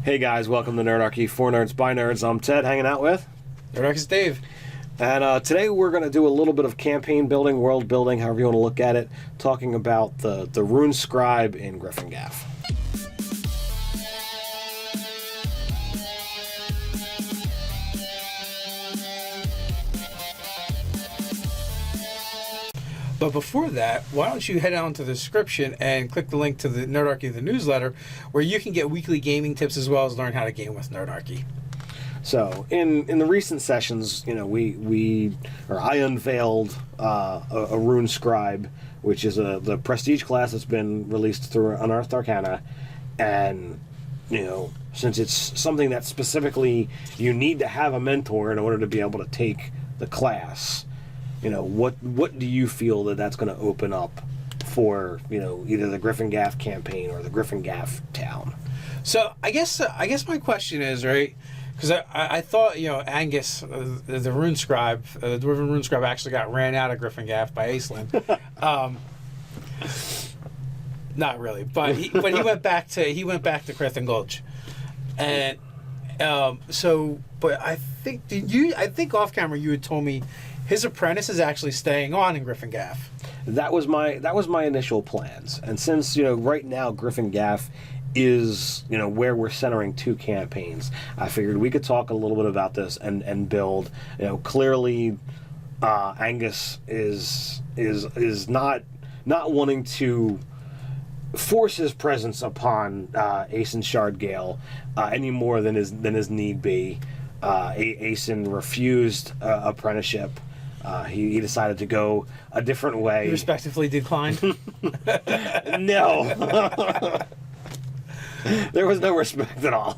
Hey guys, welcome to Nerdarchy for Nerds by Nerds. I'm Ted, hanging out with Nerdarchy's Dave. And today we're going to do a little bit of campaign building, world building, however you want to look at it, talking about the Rune Scribe in Griffengaff. But before that, why don't you head on to the description and click the link to the Nerdarchy, the newsletter, where you can get weekly gaming tips as well as learn how to game with Nerdarchy. So, in the recent sessions, you know, I unveiled a Rune Scribe, which is the prestige class that's been released through Unearthed Arcana, and you know, since it's something that specifically you need to have a mentor in order to be able to take the class. You know, what do you feel that's going to open up for, you know, either the Griffengaff campaign or the Griffengaff town? So I guess my question is, right, because I thought, you know, Angus, the Rune Scribe, the Dwarven Rune Scribe actually got ran out of Griffengaff by Aisling. Not really, but he went back to Crethan Gulch, and but I think off camera you had told me his apprentice is actually staying on in Griffengaff. That was my initial plans, and since, you know, right now Griffengaff is, you know, where we're centering two campaigns, I figured we could talk a little bit about this and build. You know, clearly Angus is not wanting to force his presence upon Aeson Shardgale any more than his need be. Aeson refused apprenticeship. He decided to go a different way. He respectively declined? No. There was no respect at all.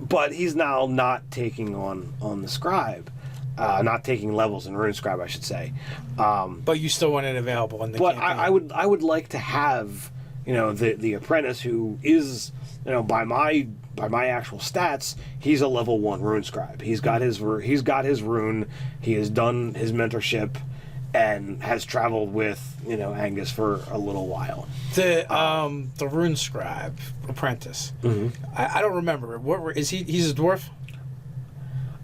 But he's now not taking on the Scribe. Not taking levels in Rune Scribe, I should say. But you still want it available in the campaign. I would like to have, you know, the apprentice who is, you know, by my actual stats, he's a level 1 Rune Scribe. He's got his rune. He has done his mentorship and has traveled with, you know, Angus for a little while. The Rune Scribe apprentice. Mm-hmm. I don't remember. He's a dwarf?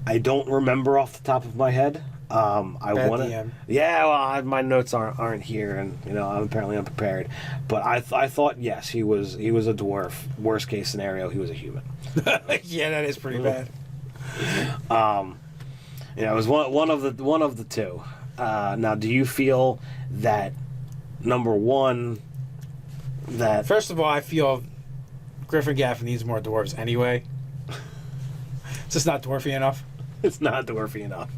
I don't remember off the top of my head. I want to. Yeah, well, my notes aren't here, and you know, I'm apparently unprepared. But I thought yes, he was a dwarf. Worst case scenario, he was a human. Yeah, that is pretty bad. You know, it was one of the two. Now, do you feel that number one, that first of all, I feel Griffengaff needs more dwarves anyway. It's just not dwarfy enough. It's not dwarfy enough.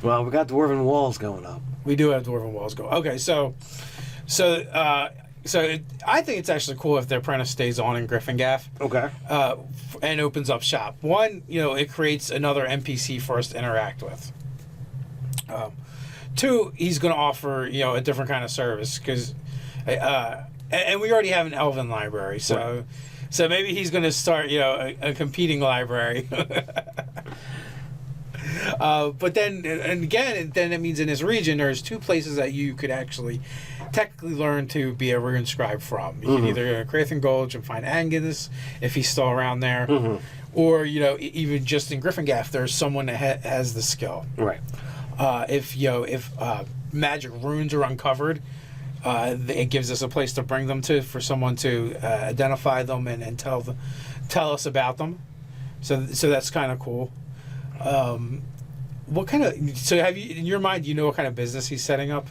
Well, we got dwarven walls going up. We do have dwarven walls going. Okay, so I think it's actually cool if the apprentice stays on in Griffengaff. Okay. And opens up shop. One, you know, it creates another NPC for us to interact with. Two, he's going to offer, you know, a different kind of service because, and we already have an elven library, so. Right. So maybe he's going to start, you know, a competing library. But then it means in this region there's two places that you could actually technically learn to be a Rune Scribe from. You can either go to Crethan Gulch and find Angus if he's still around there, or, you know, even just in Griffengaff there's someone that has the skill. Right. If magic runes are uncovered, it gives us a place to bring them to for someone to identify them and tell us about them. So that's kind of cool. What kind of, so have you, in your mind, do you know what kind of business he's setting up?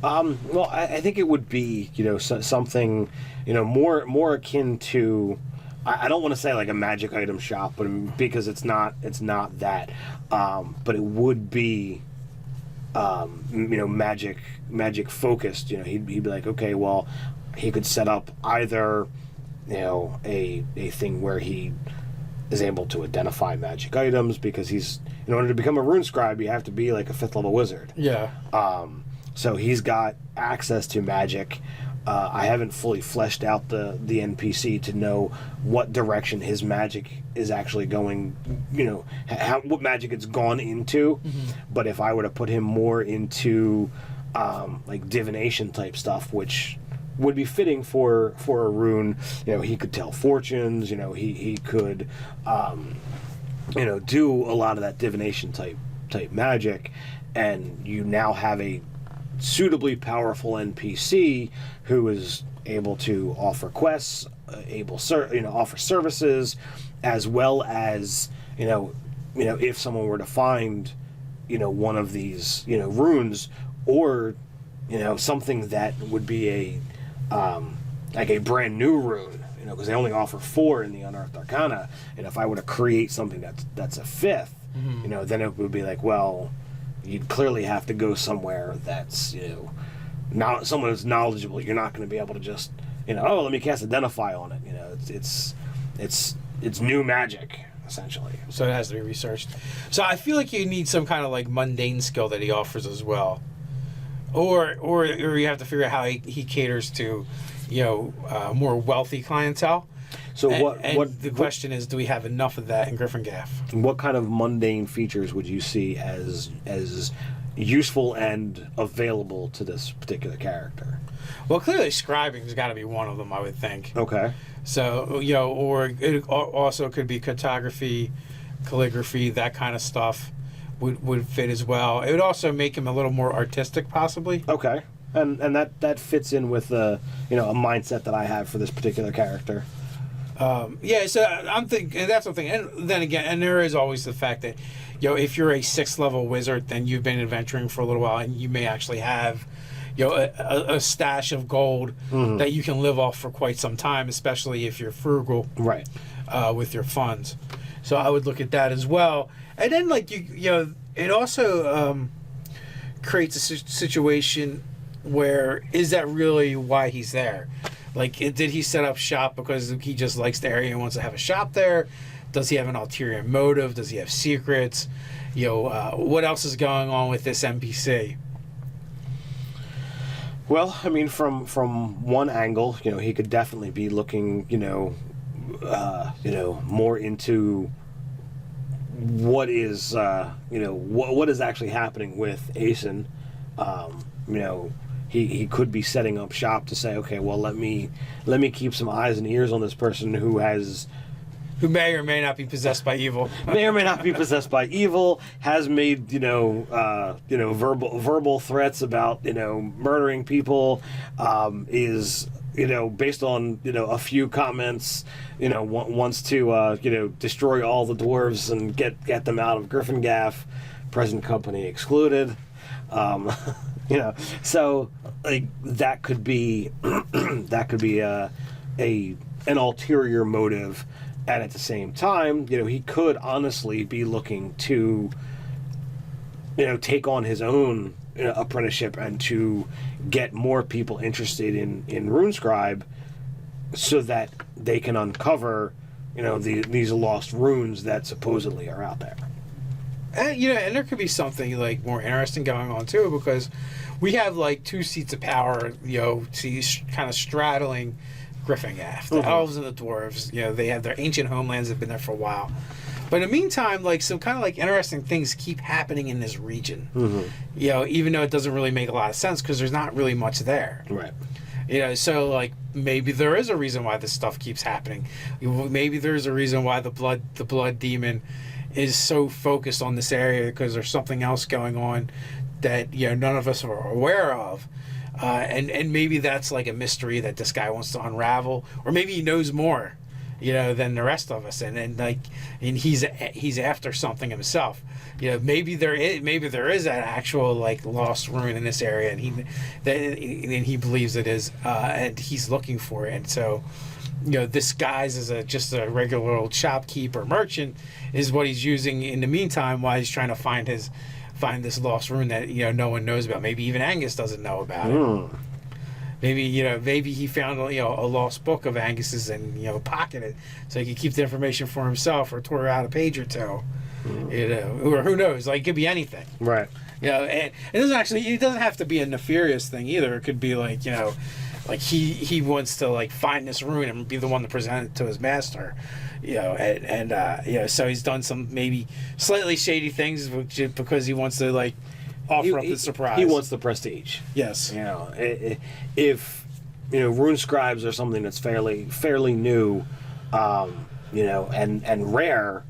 Well, I think it would be, you know, something, you know, more akin to, I don't want to say like a magic item shop, but because it's not that, but it would be, you know, magic focused. You know, he'd be like, okay, well, he could set up either, you know, a thing where he is able to identify magic items, because in order to become a Rune Scribe, you have to be like a 5th level wizard. Yeah. So he's got access to magic. I haven't fully fleshed out the NPC to know what direction his magic is actually going, you know, what magic it's gone into. But if I were to put him more into like divination type stuff, which would be fitting for a rune. You know, he could tell fortunes. You know, he could you know, do a lot of that divination type magic, and you now have a suitably powerful NPC who is able to offer quests, offer services, as well as if someone were to find one of these runes, or something that would be a like a brand new rune, because they only offer 4 in the Unearthed Arcana, and if I were to create something that's a 5th, then it would be like, well, you'd clearly have to go somewhere that's not someone who's knowledgeable. You're not going to be able to just let me cast Identify on it. It's new magic essentially. So it has to be researched. So I feel like you need some kind of like mundane skill that he offers as well, or you have to figure out how he caters to more wealthy clientele. So the question is, do we have enough of that in Griffin-Gaff? What kind of mundane features would you see as useful and available to this particular character? Well, clearly scribing's got to be one of them, I would think. Okay. So, or it also could be cartography, calligraphy, that kind of stuff would fit as well. It would also make him a little more artistic, possibly. Okay. And that fits in with a mindset that I have for this particular character. So I'm thinking, and that's the thing. And then again, and there is always the fact that, if you're a 6th level wizard, then you've been adventuring for a little while, and you may actually have, a stash of gold that you can live off for quite some time, especially if you're frugal, right, with your funds. So I would look at that as well. And then, like it also creates a situation where, is that really why he's there? Like, did he set up shop because he just likes the area and wants to have a shop there? Does he have an ulterior motive? Does he have secrets? What else is going on with this NPC? Well, I mean, from one angle, he could definitely be looking, more into what is, what is actually happening with Aeson. He could be setting up shop to say, okay, well, let me keep some eyes and ears on this person who may or may not be possessed by evil. May or may not be possessed by evil, has made verbal threats about murdering people, is based on a few comments, wants to destroy all the dwarves and get them out of Griffin-Gaff, present company excluded. So like that could be an ulterior motive, and at the same time, he could honestly be looking to take on his own apprenticeship and to get more people interested in Rune Scribe, so that they can uncover these lost runes that supposedly are out there. And, and there could be something like more interesting going on too, because we have like 2 seats of power, kind of straddling Griffin-Gaff. The elves and the dwarves, they have their ancient homelands, have been there for a while. But in the meantime, like some kind of like interesting things keep happening in this region. Even though it doesn't really make a lot of sense because there's not really much there. Right. So like maybe there is a reason why this stuff keeps happening. Maybe there's a reason why the blood demon is so focused on this area, because there's something else going on that none of us are aware of, and maybe that's like a mystery that this guy wants to unravel, or maybe he knows more than the rest of us, and he's after something himself. Maybe there is that actual like lost rune in this area, and he believes it is, and he's looking for it. And so disguised as just a regular old shopkeeper merchant is what he's using in the meantime while he's trying to find this lost rune that no one knows about. Maybe even Angus doesn't know about it. Maybe he found a lost book of Angus's and pocketed it so he could keep the information for himself, or tore out a page or two. Or who knows? Like, it could be anything. Right. And it doesn't have to be a nefarious thing either. It could be like like he wants to like find this rune and be the one to present it to his master, so he's done some maybe slightly shady things because he wants to like offer up the surprise. He wants the prestige. Yes. If Rune Scribes are something that's fairly new, and rare.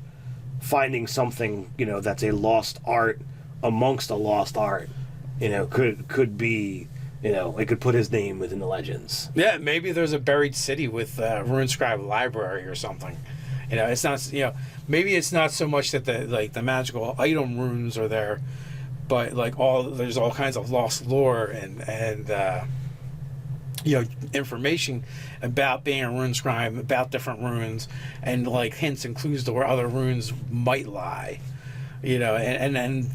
Finding something, that's a lost art amongst a lost art, could be, it could put his name within the legends. Yeah, maybe there's a buried city with Rune Scribe library or something. It's not, maybe it's not so much that the magical item runes are there, but there's all kinds of lost lore and information about being a rune scribe, about different runes, and hints and clues to where other runes might lie. And then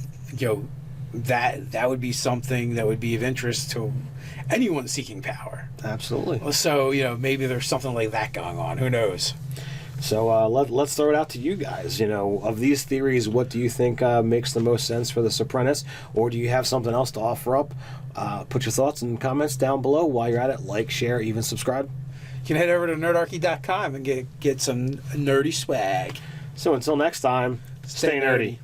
that would be something that would be of interest to anyone seeking power. Absolutely. So maybe there's something like that going on. Who knows? So let's throw it out to you guys. Of these theories, what do you think makes the most sense for the Apprentice, or do you have something else to offer up? Put your thoughts and comments down below. While you're at it, like, share, even subscribe. You can head over to nerdarchy.com and get some nerdy swag. So until next time, stay nerdy.